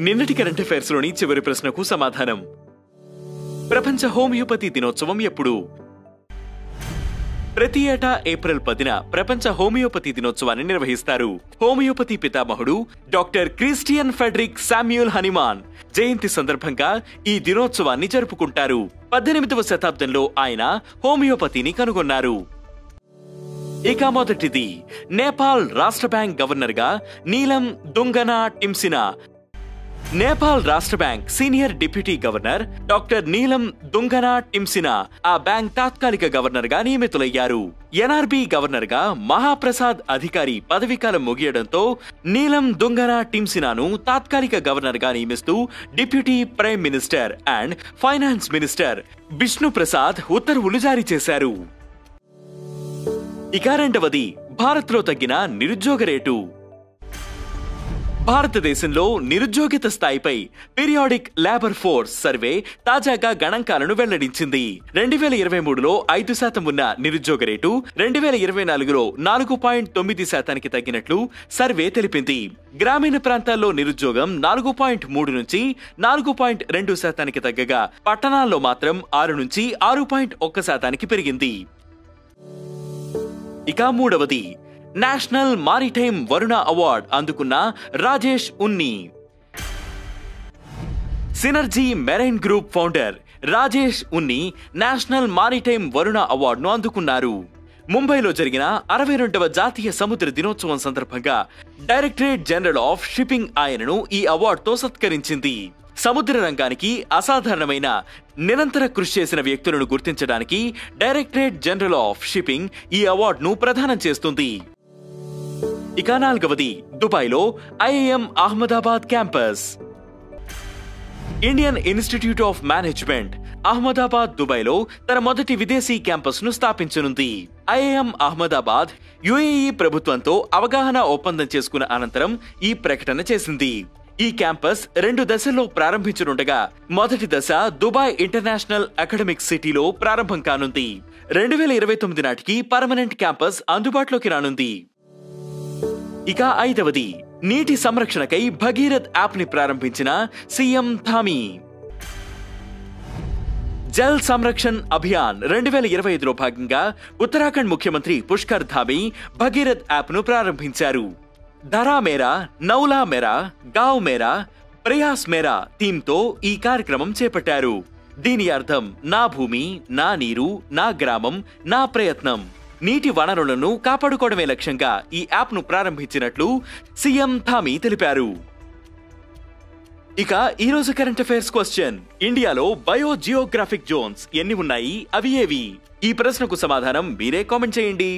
నిన్నటి current affairs లోని చివరి ప్రశ్నకు సమాధానం. ప్రపంచ హోమియోపతి దినోత్సవం ఎప్పుడు? ప్రతి ఏటా ఏప్రిల్ 10న ప్రపంచ హోమియోపతి దినోత్సవాన్ని నిర్వహిస్తారు. హోమియోపతి పితామహుడు doctor Christian Friedrich Samuel Hahnemann జయంతి సందర్భంగా ఈ దినోత్సవాన్ని జరుపుకుంటారు. 18వ శతాబ్దంలో ఆయన హోమియోపతిని కనుగొన్నారు. ఇక మొదటిది, నేపాల్ రాష్ట్ర బ్యాంక్ గవర్నర్ గా నీలం దుంగనా టిమ్సినా. నేపాల్ రాష్ట్ర bank senior deputy governor doctor నీలం దుంగనా టిమ్సినా ఆ బ్యాంక్ తాత్కాలిక గవర్నర్ గా నియమితులయ్యారు. ఎన్ఆర్బి గవర్నర్ గా మహాప్రసాద్ అధికారి పదవీకాలం ముగియడంతో నీలం దుంగనా టిమ్సినాను తాత్కాలిక గవర్నర్ గా నియమిస్తూ deputy prime minister and finance minister Bishnu Prasad ఉత్తర్వులు జారీ చేశారు. ఇక రెండవది, భారత్ లో తగ్గిన నిరుద్యోగ రేటు. భారతదేశంలో నిరుద్యోగిత స్థాయిపై పీరియాడిక్ లేబర్ ఫోర్స్ సర్వే తాజాగా గణాంకాలను వెల్లడించింది. 2023లో 5% ఉన్న నిరుద్యోగ రేటు 2024లో 4.9% తగ్గినట్లు సర్వే తెలిపింది. గ్రామీణ ప్రాంతాల్లో నిరుద్యోగం 4.3 నుంచి 4.2% తగ్గగా పట్టణాల్లో మాత్రం 6 నుంచి 6.1% పెరిగింది. ఇక మూడవది, నేషనల్ మారిటైమ్ వరుణ అవార్డ్ అందుకున్న Rajesh Unni. Synergy marine group founder Rajesh Unni national maritime Varuna అవార్డును అందుకున్నారు. ముంబైలో జరిగిన 62వ జాతీయ సముద్ర దినోత్సవం సందర్భంగా డైరెక్టరేట్ జనరల్ ఆఫ్ షిప్పింగ్ ఆయనను ఈ అవార్డుతో సత్కరించింది. సముద్ర రంగానికి అసాధారణమైన నిరంతర కృషి చేసిన వ్యక్తులను గుర్తించడానికి డైరెక్టరేట్ జనరల్ ఆఫ్ షిప్పింగ్ ఈ అవార్డును ప్రదానం చేస్తుంది. ఇక నాలుగవది, దుబాయ్లో IIM Ahmedabad campus. Indian institute of management Ahmedabad దుబాయ్లో తన మొదటి విదేశీ క్యాంపస్ ను స్థాపించనుంది. ఐఐఎం అహ్మదాబాద్ యుఏఈ ప్రభుత్వంతో అవగాహన ఒప్పందం చేసుకున్న అనంతరం ఈ ప్రకటన చేసింది. ఈ క్యాంపస్ 2 దశల్లో ప్రారంభించనుండగా మొదటి దశ దుబాయ్ ఇంటర్నేషనల్ అకాడమిక్ సిటీలో ప్రారంభం కానుంది. 2029 నాటికి పర్మనెంట్ క్యాంపస్ అందుబాటులోకి రానుంది. ఇక ఐదవది, నీటి సంరక్షణకై భగీరథ్ యాప్ ని ప్రారంభించిన సీఎం ధామి. జల్ సంరక్షణ్ అభియాన్ 2025లో భాగంగా ఉత్తరాఖండ్ ముఖ్యమంత్రి పుష్కర్ ధామి భగీరథ్ యాప్ ను ప్రారంభించారు. ధరా మేరా, నౌలా మేరా, గావ్ మేరా, ప్రయాస్ మేరా థీమ్తో ఈ కార్యక్రమం చేపట్టారు. దీని అర్థం నా భూమి, నా నీరు, నా గ్రామం, నా ప్రయత్నం. నీటి వనరులను కాపాడుకోవడమే లక్ష్యంగా ఈ యాప్ ను ప్రారంభించినట్లు సీఎం ధామి తెలిపారు. ఇక ఈ రోజు కరెంట్ అఫైర్స్ క్వశ్చన్, ఇండియాలో బయో జియోగ్రాఫిక్ జోన్స్ ఎన్ని ఉన్నాయి, అవి ఏవి? ఈ ప్రశ్నకు సమాధానం మీరే కామెంట్ చేయండి.